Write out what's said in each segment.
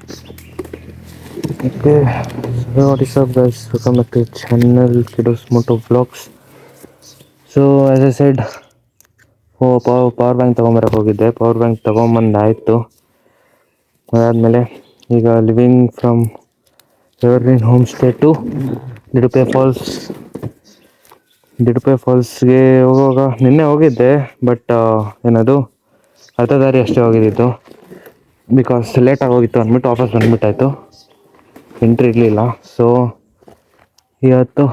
Okay, so what is up guys, welcome back to the channel Kiddos Motovlogs. So as I said, power bank ತೊಗೊಂಬರಕ್ಕೆ ಹೋಗಿದ್ದೆ. Power bank ತೊಗೊಂಬಂದಾಯಿತು. ಅದಾದಮೇಲೆ ಈಗ living from evergreen home stay to Didupe ಫಾಲ್ಸ್ಗೆ ಹೋಗುವಾಗ ನಿನ್ನೆ ಹೋಗಿದ್ದೆ, ಬಟ್ ಏನದು ಅರ್ಧ ದಾರಿ ಅಷ್ಟೇ ಹೋಗಿದ್ದಿತ್ತು. ಬಿಕಾಸ್ ಲೇಟಾಗಿ ಹೋಗಿತ್ತು ಅಂದ್ಬಿಟ್ಟು ವಾಪಸ್ ಬಂದ್ಬಿಟ್ಟಾಯಿತು, ಎಂಟ್ರಿ ಇರಲಿಲ್ಲ. ಸೊ ಇವತ್ತು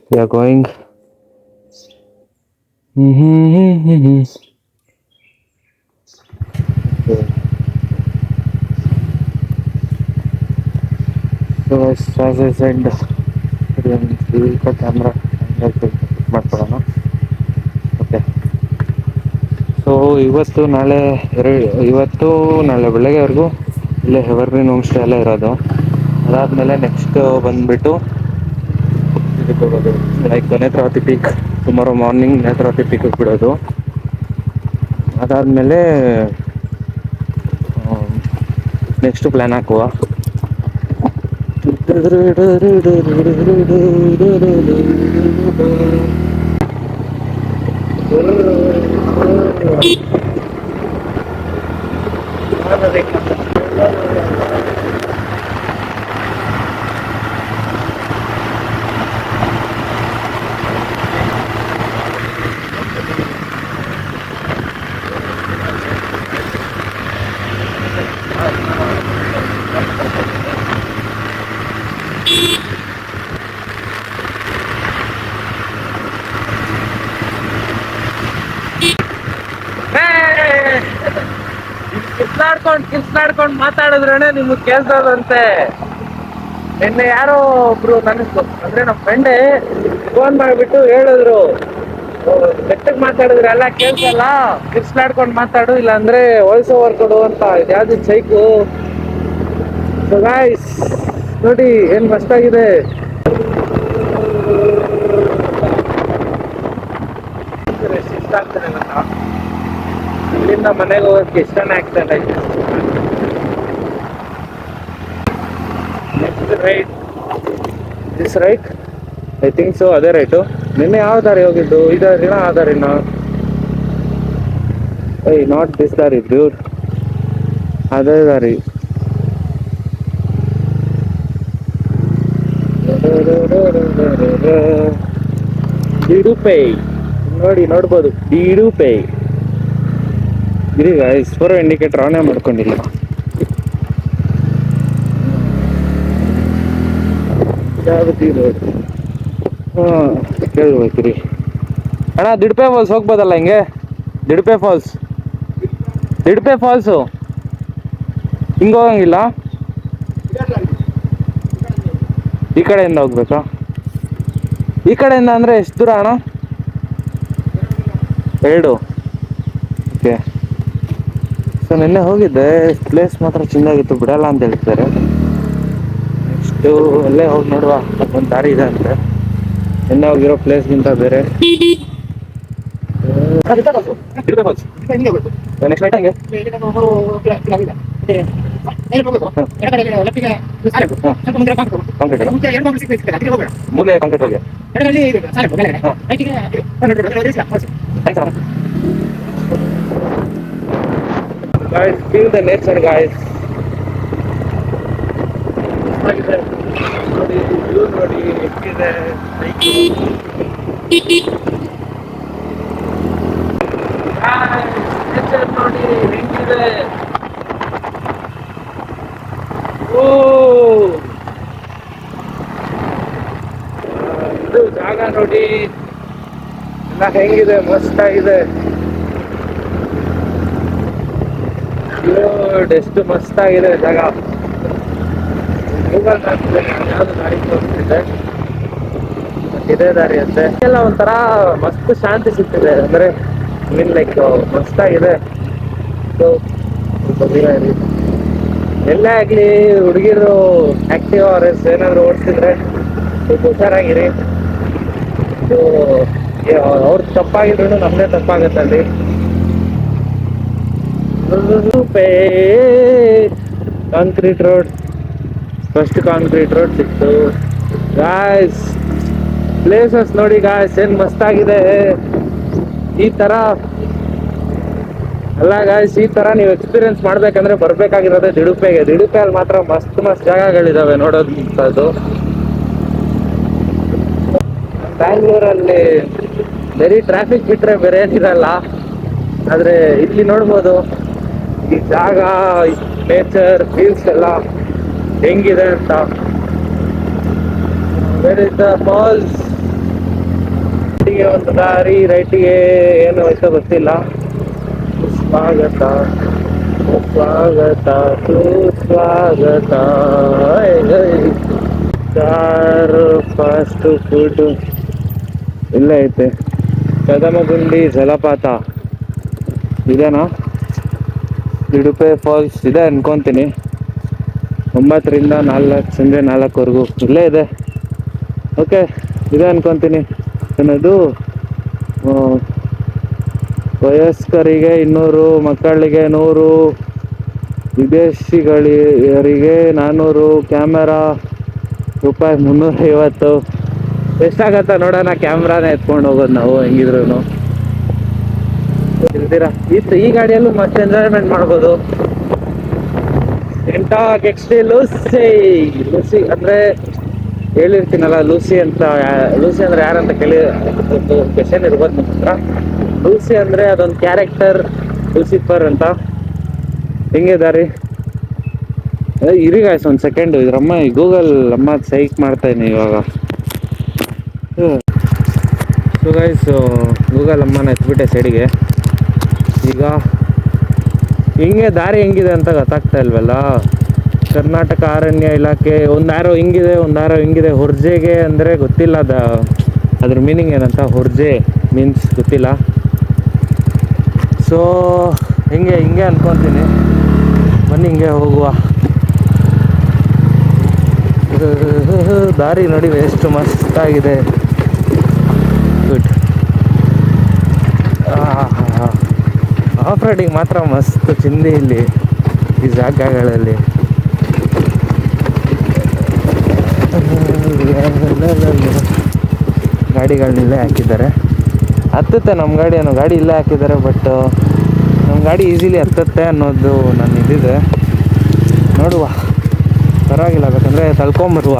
we are going. So as I said, camera ಮಾಡ್ಕೊಳ್ಳೋಣ. ಓಕೆ, ಸೊ ಇವತ್ತು ನಾಳೆ ಬೆಳಗ್ಗೆವರೆಗೂ ಇಲ್ಲೇ ಎವರ್ಗ್ರೀನ್ ಹೋಮ್ ಸ್ಟೇ ಎಲ್ಲ ಇರೋದು. ಅದಾದಮೇಲೆ ನೆಕ್ಸ್ಟ್ ಬಂದುಬಿಟ್ಟು like Netravati peak, tomorrow morning Netravati ಪೀಕಿಗೆ ಬಿಡೋದು. ಅದಾದಮೇಲೆ ನೆಕ್ಸ್ಟ್ ಪ್ಲ್ಯಾನ್ ಹಾಕುವ. ಕಿಸ್ನಾಡ್ಕೊಂಡು ಮಾತಾಡಿದ್ರೇನೆ ನಿಮ್ಗೆ ಕೇಳ್ಸೋದಂತೆ. ನಿನ್ನೆ ಯಾರೋ ಒಬ್ರು ನನಗೆ ಅಂದ್ರೆ ನಮ್ಮ ಫ್ರೆಂಡೇ ಫೋನ್ ಮಾಡಿಬಿಟ್ಟು ಹೇಳಿದ್ರು, ಬೆಟ್ಟಕ್ಕೆ ಮಾತಾಡಿದ್ರೆ ಎಲ್ಲ ಕೇಳ್ಸಲ್ಲ, ಕಿಸ್ನಾಡ್ಕೊಂಡು ಮಾತಾಡು, ಇಲ್ಲಾಂದ್ರೆ ವಾಯ್ಸ್ ಓವರ್ ಕೊಡು ಅಂತ. ಇದ್ಯಾವ್ದು ಸೈಕು. ಸೊ ಗಾಯ್ಸ್ ನೋಡಿ ಏನ್ ಮಸ್ತಾಗಿದೆ. ಇಷ್ಟ ಆಗ್ತದೆ ಗೊತ್ತಾ, ಇಲ್ಲಿಂದ ಮನೆಗೆ ಹೋಗೋಕ್ಕೆ ಇಷ್ಟನೇ ಆಗ್ತದೆ. Next right, this right, I think so, ಅದೇ ರೈಟು. ನಿನ್ನೆ ಯಾವ ದಾರಿ ಹೋಗಿದ್ದು? ಈ ದಾರಿನ ಆ ದಾರಿನ? ನಾಟ್ ದಿಸ್ ದಾರಿ ಡ್ಯೂಡ್, ಅದೇ ದಾರಿ. ದಿಡುಪೆ ನೋಡ್ಬೋದು, ದಿಡುಪೆ. ಇರಿ ಗೈಸ್, ಫೋರ್ ಇಂಡಿಕೇಟರ್ ಆನೇ ಮಾಡ್ಕೊಂಡಿಲ್ಲ. ಕೇಳ್ಬೇಕ್ರಿ ಅಣ್ಣ, ದಿಡುಪೆ ಫಾಲ್ಸ್ ಹೋಗ್ಬೋದಲ್ಲ ಹಿಂಗೆ? ದಿಡುಪೆ ಫಾಲ್ಸು ಹಿಂಗೆ ಹೋಗಂಗಿಲ್ಲ? ಈ ಕಡೆಯಿಂದ ಹೋಗ್ಬೇಕಾ? ಈ ಕಡೆಯಿಂದ ಅಂದರೆ ಎಷ್ಟು ದೂರ ಅಣ್ಣ? 2. ಓಕೆ. ಸೊ ನಿನ್ನೆ ಹೋಗಿದ್ದೆ, ಪ್ಲೇಸ್ ಮಾತ್ರ ಚೆನ್ನಾಗಿತ್ತು, ಬಿಡಲ್ಲ ಅಂತ ಹೇಳ್ತಾರೆ. ನೆಕ್ಸ್ಟು ಅಲ್ಲೇ ಹೋಗಿ ನೋಡುವ, ಒಂದು ದಾರಿ ಇದೆ ಅಂತೆ. ನಿನ್ನೆ ಹೋಗಿರೋ ಪ್ಲೇಸ್ಗಿಂತ ಬೇರೆ. ನೆಕ್ಸ್ಟ್ ನೈಟ್ ಹಂಗೆ ಮೂಲೆ ಕಾಂಕ್ರೀಟ್ ಹೋಗಿ guys, feel the nature guys. ನೋಡಿ ವ್ಯೂ ನೋಡಿ ಎಷ್ಟಿದೆ. ನೇಚರ್ ನೋಡಿ ಹೆಂಗಿದೆ. ಇದು ಜಾಗ ನೋಡಿ ಎಲ್ಲ ಹೆಂಗಿದೆ, ಮಸ್ತಾಗಿದೆ. ಎಷ್ಟು ಮಸ್ತಾಗಿದೆ ಜಾಗ. ಗೂಗಲ್ ಮ್ಯಾಪ್ ಯಾವ್ದು ದಾರಿ ತೋರಿಸ್ತಿದೆ, ಇದೇ ದಾರಿ ಅಂತೆ. ಎಲ್ಲ ಒಂಥರ ಮಸ್ತ್ ಶಾಂತಿ ಸಿಗ್ತಿದೆ, ಅಂದ್ರೆ ಮೀನ್ ಲೈಕ್ ಮಸ್ತಾಗಿದೆ. ಸೊ ಎಲ್ಲೇ ಆಗ್ಲಿ ಹುಡುಗಿರು ಆಕ್ಟಿವ್ ರೇಸ್ ಏನಾದ್ರು ಓಡಿಸಿದ್ರೆ ಸ್ವಲ್ಪ ಹುಷಾರಾಗಿರಿ. ಸೊ ಅವ್ರದ್ದು ತಪ್ಪಾಗಿದ್ರು ನಮ್ಮದೇ ತಪ್ಪಾಗುತ್ತೆ ಅಲ್ಲಿ. Concrete road, first concrete road ಸಿಕ್ತು ಗಾಯ್ಸ್. ಪ್ಲೇಸಸ್ ನೋಡಿ ಗಾಯ್ಸ್, ಏನ್ ಮಸ್ತಾಗಿದೆ. ಈ ತರ ಅಲ್ಲ ಗಾಯ್ಸ್, ಈ ತರ ನೀವು ಎಕ್ಸ್ಪೀರಿಯನ್ಸ್ ಮಾಡ್ಬೇಕಂದ್ರೆ ಬರ್ಬೇಕಾಗಿರೋದೇ ದಿಡುಪೆಗೆ. ದಿಡುಪೆಯಲ್ಲಿ ಮಾತ್ರ ಮಸ್ತ್ ಮಸ್ತ್ ಜಾಗಗಳಿದಾವೆ ನೋಡೋದಂಥದ್ದು. ಬ್ಯಾಂಗ್ಳೂರಲ್ಲಿ ಬರೀ ಟ್ರಾಫಿಕ್ ಬಿಟ್ರೆ ಬೇರೆ ಏನಿರಲ್ಲ, ಆದ್ರೆ ಇಲ್ಲಿ ನೋಡ್ಬೋದು ಈ ಜಾಗ, ನೇಚರ್, ಫೀಲ್ಸ್ ಎಲ್ಲ ಹೆಂಗಿದೆ ಅಂತ. Where is the falls? ಒಂದು ದಾರಿ, ರೈಟಿಗೆ ಏನು ಆಯ್ತೋ ಗೊತ್ತಿಲ್ಲ. ಸ್ವಾಗತ ಸ್ವಾಗತ ಸುಸ್ವಾಗತ. ಕಾರ್ ಫಾಸ್ಟ್ ಫುಡ್ ಇಲ್ಲ ಐತೆ. ಕದಮಗುಂಡಿ ಜಲಪಾತ ಇದೇನಾ? ದಿಡುಪೆ ಫಾಲ್ಸ್ ಇದೆ ಅನ್ಕೊಂತೀನಿ. 9 ರಿಂದ 4 ಸಂಜೆ 4ವರೆಗೂ ಇಲ್ಲೇ ಇದೆ. ಓಕೆ, ಇದೆ ಅನ್ಕೊಂತೀನಿ. ಏನದು, ವಯಸ್ಕರಿಗೆ 200, ಮಕ್ಕಳಿಗೆ 100, ವಿದೇಶಿಗಳಿಗೆ 400, ಕ್ಯಾಮೆರಾ ರೂಪಾಯಿ 350. ಎಷ್ಟಾಗತ್ತ ನೋಡೋಣ. ಕ್ಯಾಮ್ರಾನ ಎತ್ಕೊಂಡು ಹೋಗೋದು ನಾವು ಹೆಂಗಿದ್ರು. ಇಲ್ದಿರ ಈ ಗಾಡಿಯಲ್ಲೂ ಮಸ್ತ್ ಎಂಜಾಯ್ಮೆಂಟ್ ಮಾಡ್ಬೋದು. ಲೂಸಿ ಅಂದ್ರೆ ಹೇಳಿರ್ತೀನಲ್ಲ, ಲೂಸಿ ಅಂತ. ಲೂಸಿ ಅಂದ್ರೆ ಯಾರಂತ ಕೇಳಿ ಒಂದು ಕ್ವೆಶನ್ ಇರ್ಬೋದು ನಿಮ್ಮ ಹತ್ರ. ಲೂಸಿ ಅಂದ್ರೆ ಅದೊಂದು ಕ್ಯಾರೆಕ್ಟರ್, ಲೂಸಿಫರ್ ಅಂತ. ಹೆಂಗೆ ದಾರಿ ಇರಿ ಗಾಯ್ಸ್, ಒಂದು ಸೆಕೆಂಡ್. ಇದ್ರಮ್ಮ ಗೂಗಲ್ ಅಮ್ಮ ಸೈಕ್ ಮಾಡ್ತಾ ಇದೀನಿ ಇವಾಗ. ಸೊ ಗೈಸ್, ಗೂಗಲ್ ಅಮ್ಮನ ಎತ್ಬಿಟ್ಟೆ ಸೈಡಿಗೆ. ಈಗ ಹಿಂಗೆ ದಾರಿ ಹೆಂಗಿದೆ ಅಂತ ಗೊತ್ತಾಗ್ತಾ ಇಲ್ವಲ್ಲ. ಕರ್ನಾಟಕ ಅರಣ್ಯ ಇಲಾಖೆ, ಒಂದು ಆರೋ ಹಿಂಗಿದೆ, ಒಂದು ಆರೋ ಹಿಂಗಿದೆ. ಹೊರ್ಜೆಗೆ ಅಂದರೆ ಗೊತ್ತಿಲ್ಲ ಅದ್ರ ಮೀನಿಂಗ್ ಏನಂತ. ಹೊರ್ಜೆ ಮೀನ್ಸ್ ಗೊತ್ತಿಲ್ಲ. ಸೊ ಹಿಂಗೆ ಅನ್ಕೊತೀನಿ. ಬನ್ನಿ ಹಿಂಗೆ ಹೋಗುವ. ದಾರಿ ನೋಡಿ ಎಷ್ಟು ಮಸ್ತಾಗಿದೆ. ಗುಡ್. ಆಫ್ ರೈಡಿಂಗ್ ಮಾತ್ರ ಮಸ್ತ್ ಚಿಂದಿ ಇಲ್ಲಿ ಈ ಜಾಗಗಳಲ್ಲಿ. ಗಾಡಿಗಳನ್ನಿಲ್ಲೇ ಹಾಕಿದ್ದಾರೆ. ಹತ್ತುತ್ತೆ ನಮ್ಮ ಗಾಡಿ, ಅನ್ನೋ ಗಾಡಿ ಇಲ್ಲೇ ಹಾಕಿದ್ದಾರೆ. ಬಟ್ ನಮ್ಮ ಗಾಡಿ ಈಸಿಲಿ ಹತ್ತುತ್ತೆ ಅನ್ನೋದು ನನ್ನ ಇದಿದೆ. ನೋಡುವ, ಪರವಾಗಿಲ್ಲ. ಬೇಕಂದರೆ ತಳ್ಕೊಂಬರುವ.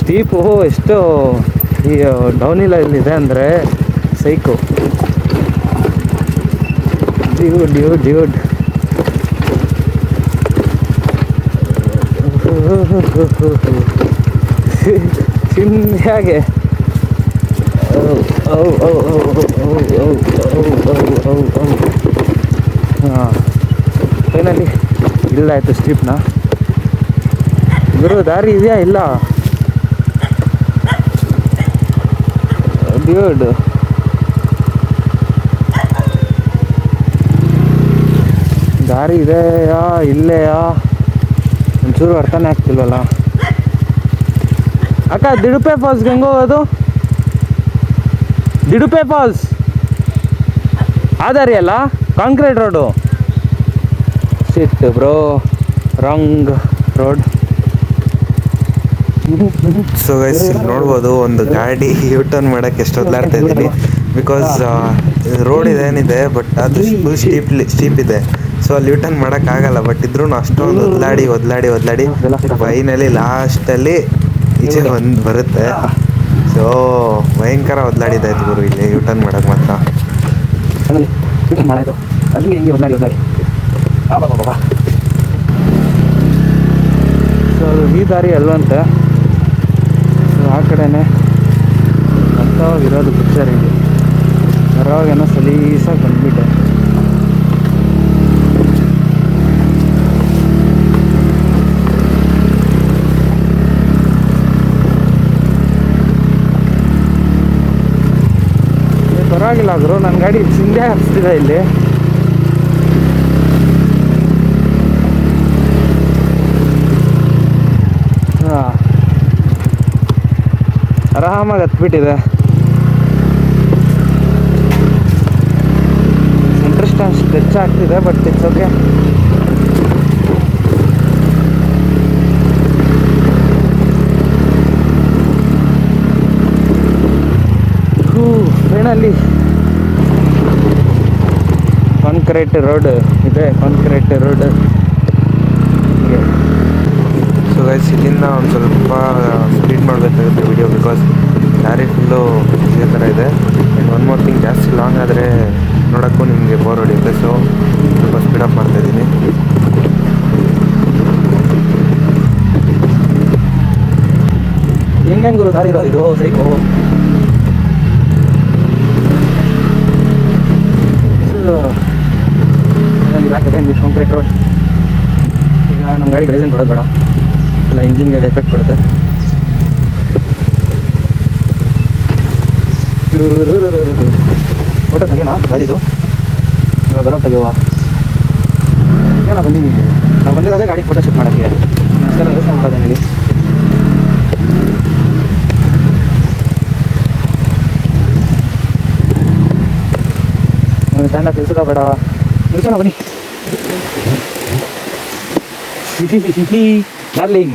ಸ್ಟೀಪು ಎಷ್ಟು ಈ ಡೌನಿಲಲ್ಲಿದೆ ಅಂದರೆ ಸೈಕು. ಡ್ಯೂಡ್ ಚಿನ್ಯಾಗೆ. ಹಾಂ, ಫೈನಲಿ ಇಲ್ಲಾಯ್ತು ಸ್ಟೀಪ್ನ. ಗುರು ದಾರಿ ಇದೆಯಾ? ಇಲ್ಲ ಡ್ಯೂಡ್. ದಾರಿ ಇದೆಯಾ ಇಲ್ಲೆಯಾ ಒಂಚೂರು ಅರ್ಥನೇ ಆಗ್ತಿಲ್ವಲ್ಲ. ಅಕ್ಕ, ದಿಡುಪೆ ಫಾಲ್ಸ್ಗೆ ಹೆಂಗೆ ಹೋಗೋದು? ದಿಡುಪೆ ಫಾಲ್ಸ್ ಆ ದಾರಿ ಅಲ್ಲ, concrete road. Shit bro, wrong road. So guys, ನೋಡ್ಬೋದು ಒಂದು ಗಾಡಿ ಯೂ ಟರ್ನ್ ಮಾಡೋಕ್ಕೆ ಎಷ್ಟು ಒದ್ದಾಡ್ತಾ ಇದ್ದೀನಿ. ಬಿಕಾಸ್ ರೋಡ್ ಇದೇನಿದೆ, ಬಟ್ ಅದು ಫುಲ್ ಸ್ಟೀಪ್ ಇದೆ. ಸೊ ಅಲ್ಲಿ ಯೂ ಟರ್ನ್ ಮಾಡೋಕ್ಕಾಗಲ್ಲ. ಬಟ್ ಇದ್ರೂ ಅಷ್ಟೊಂದು ಒದ್ಲಾಡಿ ಫೈನಲಿ ಲಾಸ್ಟಲ್ಲಿ ಈಚೆ ಬರುತ್ತೆ. ಸೊ ಭಯಂಕರ ಒದ್ಲಾಡಿದಾಯ್ತು ಗುರು ಇಲ್ಲಿ ಯೂ ಟರ್ನ್ ಮಾಡೋಕ್ಕೆ ಮಾತ್ರ. ಸೊ ಈ ದಾರಿ ಅಲ್ವಂತೆ. ಆ ಕಡೆನೇ ಅಂತವಾಗಿರೋದು ಪಿಕ್ಚರ್. ಇಲ್ಲಿ ಬರೋವಾಗೇನೋ ಸಲೀಸಾಗಿ ಬಂದ್ಬಿಟ್ಟೆ. ಪರವಾಗಿಲ್ಲ ಆದರೂ ನನ್ನ ಗಾಡಿ ಚಿಂದೆ ಹರಿಸ್ತಿದೆ ಇಲ್ಲಿ. ಹಾಂ, ಆರಾಮಾಗಿ ಹತ್ಬಿಟ್ಟಿದೆ. ಆಗ್ತಿದೆ, ಬಟ್ ಇಟ್ಸ್ ಓಕೆ. ಟ್ರೈನಲ್ಲಿ ಕಾಂಕ್ರೀಟ್ ರೋಡ್ ಇದೆ, ಕಾಂಕ್ರೀಟ್ ರೋಡ್. ಸೊ ಗೈಸ್, ಇಲ್ಲಿಂದ ಒಂದು ಸ್ವಲ್ಪ ಸ್ಪೀಡ್ ಮಾಡಬೇಕಾಗುತ್ತೆ ವಿಡಿಯೋ, ಬಿಕಾಸ್ ದಾರಿ ಫುಲ್ಲು ಇದೇ ಥರ ಇದೆ. ಆ್ಯಂಡ್ ಒನ್ ಮೋರ್ ಥಿಂಗ್, ಜಾಸ್ತಿ ಲಾಂಗ್ ಆದರೆ ನೋಡೋಕ್ಕೂ ನಿಮಗೆ ಬೋರ್ ಹೊಡೆಯುತ್ತೆ. ಸೊ ಸ್ವಲ್ಪ ಸ್ಪೀಡಪ್ ಮಾಡ್ತಾಯಿದ್ದೀನಿ. ಹೆಂಗೆ ದಾರಿ ಇರೋದು ಇದು ಸೈಕು. Concrete road. ಈಗ ನಮ್ಮ ಗಾಡಿ ರೇಸನ್ ಕೊಡೋದು ಬೇಡ, ಇಲ್ಲ ಇಂಜಿನ್ಗೆ ಎಫೆಕ್ಟ್ ಕೊಡುತ್ತೆ. ಫೋಟೋ ತೆಗಿಯೋಣ ಗಾಡಿದು, ಇವಾಗ ಬರೋ ತೆಗೆಯುವ. ಬಂದಿದ್ದೀನಿ, ನಾವು ಬಂದಿರೋದೇ ಗಾಡಿ ಫೋಟೋ ಶೂಟ್ ಮಾಡೋಕ್ಕೆ. ರೇಸನ್ ಕೊಡೋದು ಹೇಳಿ. ಸ್ಟ್ಯಾಂಡಪ್ ನಿಲ್ಸೋದ ಬೇಡ, ನಿಲ್ಸೋಣ ಬನ್ನಿ. ಡಾರ್ಲಿಂಗ್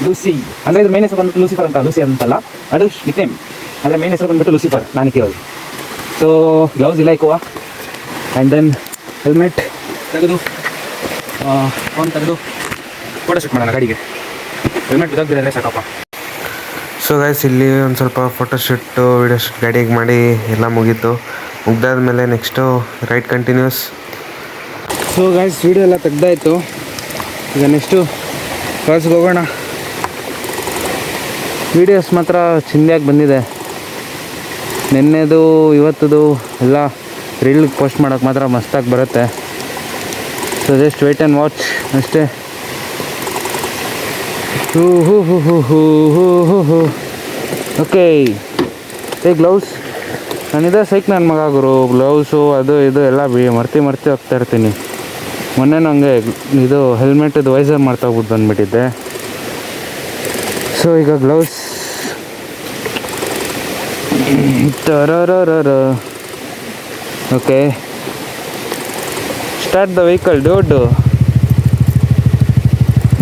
ಲೂಸಿ ಅಂದರೆ ಇದ್ರ ಮೇನ್ ಹೆಸರು ಬಂದ್ಬಿಟ್ಟು ಲೂಸಿಫರ್ ಅಂತ. ಲೂಸಿ ಅಂತಲ್ಲ, ಅದು ನಿಕ್ನೇಮ್. ಅಂದರೆ ಮೇನ್ ಹೆಸರು ಬಂದ್ಬಿಟ್ಟು ಲೂಸಿಫರ್, ನಾನು ಇಕ್ಕಿರೋದು. ಸೊ ಗ್ಲೌಸ್ ಇಲ್ಲ ಇಕ್ಕುವ. ಆ್ಯಂಡ್ ದೆನ್ ಹೆಲ್ಮೆಟ್ ತೆಗೆದು ಫೋನ್ ತೆಗೆದು ಫೋಟೋ ಶೂಟ್ ಮಾಡೋಣ ಗಾಡಿಗೆ. ಹೆಲ್ಮೆಟ್ ಬಿದ್ದೋಗ್ತಿದ್ರೆ ಸಾಕಪ್ಪ. ಸೊ ಗೈಸ್, ಇಲ್ಲಿ ಒಂದು ಸ್ವಲ್ಪ ಫೋಟೋಶೂಟು ವಿಡಿಯೋ ಶೂಟ್ ಗಾಡಿಗೆ ಮಾಡಿ ಎಲ್ಲ ಮುಗೀತು. ಮುಗ್ದಾದ್ಮೇಲೆ next ride continues. So guys, video ಎಲ್ಲ ತೆಗ್ದಾಯಿತು. ಈಗ ನೆಕ್ಸ್ಟು ಫಾಲ್ಸ್ಗೆ ಹೋಗೋಣ. ವೀಡಿಯೋಸ್ ಮಾತ್ರ ಚಿಂದಿಯಾಗಿ ಬಂದಿದೆ. ನೆನ್ನೆದು ಇವತ್ತದು ಎಲ್ಲ ರೀಲ್ಗೆ ಪೋಸ್ಟ್ ಮಾಡೋಕ್ಕೆ ಮಾತ್ರ ಮಸ್ತಾಗಿ ಬರುತ್ತೆ. So just wait and watch ಅಷ್ಟೇ. ಓಕೆ, ಏ ಗ್ಲೌಸ್ ನಾನಿದೆ ಸೈಕ್ ನನ್ನ ಮಗ ಗುರು. ಗ್ಲೌಸು ಅದು ಇದು ಎಲ್ಲ ಮರ್ತಿ ಹೋಗ್ತಾ ಇರ್ತೀನಿ. ಮೊನ್ನೆ ನನಗೆ ಇದು ಹೆಲ್ಮೆಟದು ವೈಸರ್ ಮಾಡ್ತಾಗ್ಬಿಟ್ಟು ಬಂದುಬಿಟ್ಟಿದ್ದೆ. ಸೊ ಈಗ gloves. Okay, start the vehicle.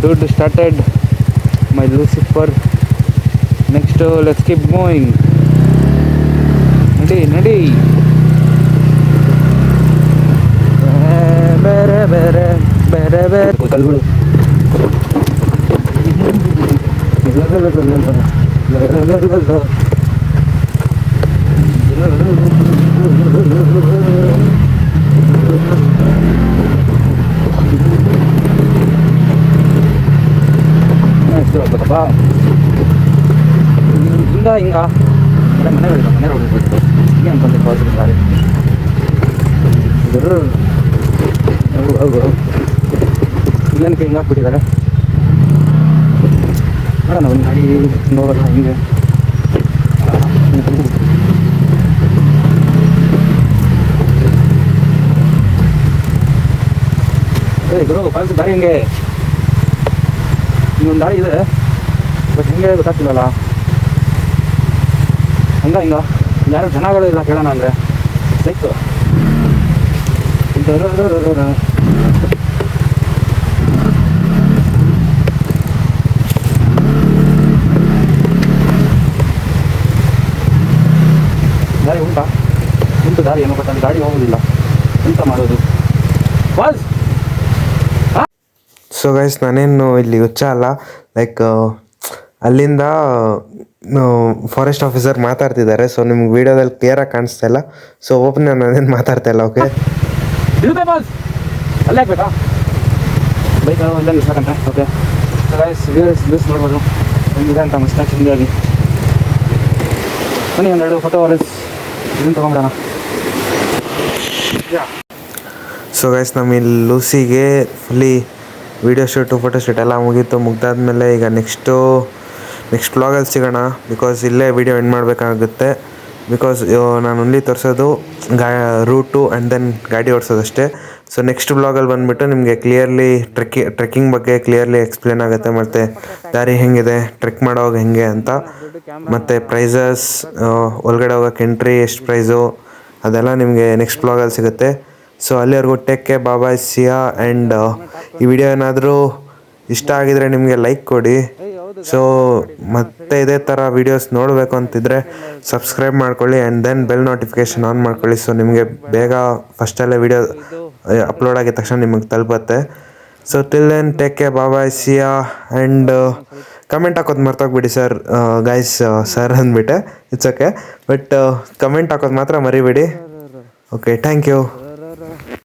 Dude started my Lucifer. Next let's keep moving. ನಡಿ ಬೇರೆ ಬೇರೆ ಬೇರೆ ಬೇರೆ ಕಲ್ಗಳು. ಹಿಂಗ ಮನೆ ಹೋಗ್ಬಿಟ್ಟು ಹಿಂಗೆ ಅನ್ಕೊಂಡೆ ಪಾಸಿಟಿವ್ ಗಾಡಿ. ಇಲ್ಲನಕ್ಕೆ ಹಿಂಗೆ ಹಾಕ್ಬಿಟ್ಟಿದ್ದಾರೆ. ನೋಡೋಣ ಒಂದು ಗಾಡಿ ನೋಡೋಣ ಹಿಂಗೆ. ಗುರು ಫಾಲ್ಸ್ ದಾರಿ ಹಿಂಗೆ, ಇನ್ನೊಂದು ದಾರಿ ಇದೆ ಬಟ್ ಹಿಂಗೆ ಗೊತ್ತಾಗ್ತಿಲ್ಲಲ್ಲ. ಹಿಂಗ ಯಾರು ಜನಗಳು ಇಲ್ಲ ಕೇಳೋಣ ಅಂದರೆ ಸಿಕ್ತು. ದಾರಿ ಉಂಟು ದಾರಿ ಏನೋ ಬಟ್ ಅಲ್ಲಿ ಗಾಡಿ ಹೋಗೋದಿಲ್ಲ. ಎಂತ ಮಾಡೋದು? ಬಾಸ್. ಸೊ ಗೈಸ್, ನಾನೇನು ಇಲ್ಲಿ ಹುಚ್ಚ ಅಲ್ಲ. ಲೈಕ್ ಅಲ್ಲಿಂದ ಫಾರೆಸ್ಟ್ ಆಫೀಸರ್ ಮಾತಾಡ್ತಿದ್ದಾರೆ. ಸೊ ನಿಮ್ಗೆ ವೀಡಿಯೋದಲ್ಲಿ ಕ್ಲಿಯರಾಗಿ ಕಾಣಿಸ್ತಾ ಇಲ್ಲ. ಸೊ ಓಪನ್ ನಾನೇನು ಮಾತಾಡ್ತಾ ಇಲ್ಲ. ಓಕೆ, ಅಲ್ಲೇ ಹಾಕ್ಬೇಕಾ ಬೈಕ್ ಎಲ್ಲ ನಿಲ್ಸಕ್ಕಂತ. ಓಕೆ ಗೈಸ್, ಯೂಸ್ ನೋಡ್ಬೋದು ಹೆಂಗಿದೆ ಅಂತ ಮಸ್ತಾಗಿ ಚಿಂದಿಯಾಗಿ. ಬನ್ನಿ ಒಂದೆರಡು ಫೋಟೋ ಇದನ್ನು ತೊಗೊಂಬಿಡೋಣ. ಸೊ ಗೈಸ್, ನಮ್ಮ ಇಲ್ಲಿ ಲೂಸಿಗೆ fully video shoot photo shoot ಎಲ್ಲ ಮುಗ್ದಾದ್ಮೇಲೆ ಈಗ ನೆಕ್ಸ್ಟ್ ವ್ಲಾಗಲ್ಲಿ ಸಿಗೋಣ. ಬಿಕಾಸ್ ಇಲ್ಲೇ ವೀಡಿಯೋ ಎಂಡ್ ಮಾಡಬೇಕಾಗುತ್ತೆ. ಬಿಕಾಸ್ ನಾನು ಓನ್ಲಿ ತೋರಿಸೋದು ರೂಟು ಆ್ಯಂಡ್ ದೆನ್ ಗಾಡಿ ಓಡಿಸೋದಷ್ಟೇ. ಸೊ ನೆಕ್ಸ್ಟ್ ವ್ಲಾಗಲ್ಲಿ ಬಂದುಬಿಟ್ಟು ನಿಮಗೆ ಕ್ಲಿಯರ್ಲಿ ಟ್ರೆಕ್ಕಿಂಗ್ ಬಗ್ಗೆ ಕ್ಲಿಯರ್ಲಿ ಎಕ್ಸ್ಪ್ಲೇನ್ ಆಗುತ್ತೆ. ಮತ್ತು ದಾರಿ ಹೆಂಗಿದೆ, ಟ್ರೆಕ್ ಮಾಡೋವಾಗ ಹೆಂಗೆ ಅಂತ, ಮತ್ತು ಪ್ರೈಸಸ್, ಒಳಗಡೆ ಹೋಗೋಕ್ಕೆ ಎಂಟ್ರಿ ಎಷ್ಟು ಪ್ರೈಸು, ಅದೆಲ್ಲ ನಿಮಗೆ ನೆಕ್ಸ್ಟ್ ವ್ಲಾಗಲ್ಲಿ ಸಿಗುತ್ತೆ. ಸೊ ಅಲ್ಲಿವರೆಗೂ take care, bye, see ya. And ಈ ವಿಡಿಯೋ ಏನಾದರೂ ಇಷ್ಟ ಆಗಿದರೆ ನಿಮಗೆ ಲೈಕ್ ಕೊಡಿ. ಸೊ ಮತ್ತೆ ಇದೇ ಥರ ವೀಡಿಯೋಸ್ ನೋಡಬೇಕು ಅಂತಿದ್ರೆ ಸಬ್ಸ್ಕ್ರೈಬ್ ಮಾಡ್ಕೊಳ್ಳಿ and then bell notification on ಮಾಡ್ಕೊಳ್ಳಿ. ಸೊ ನಿಮಗೆ ಬೇಗ ಫಸ್ಟಲ್ಲೇ ವಿಡಿಯೋ ಅಪ್ಲೋಡ್ ಆಗಿದ ತಕ್ಷಣ ನಿಮಗೆ ತಲುಪುತ್ತೆ. So till then take care, bye, see ya. And comment ಹಾಕೋದು ಮರ್ತೋಗ್ಬಿಡಿ ಸರ್, ಗೈಸ್ ಸರ್ ಅಂದ್ಬಿಟ್ಟೆ, ಇಟ್ಸ್ ಓಕೆ. ಬಟ್ ಕಮೆಂಟ್ ಹಾಕೋದು ಮಾತ್ರ ಮರಿಬೇಡಿ. Okay, thank you.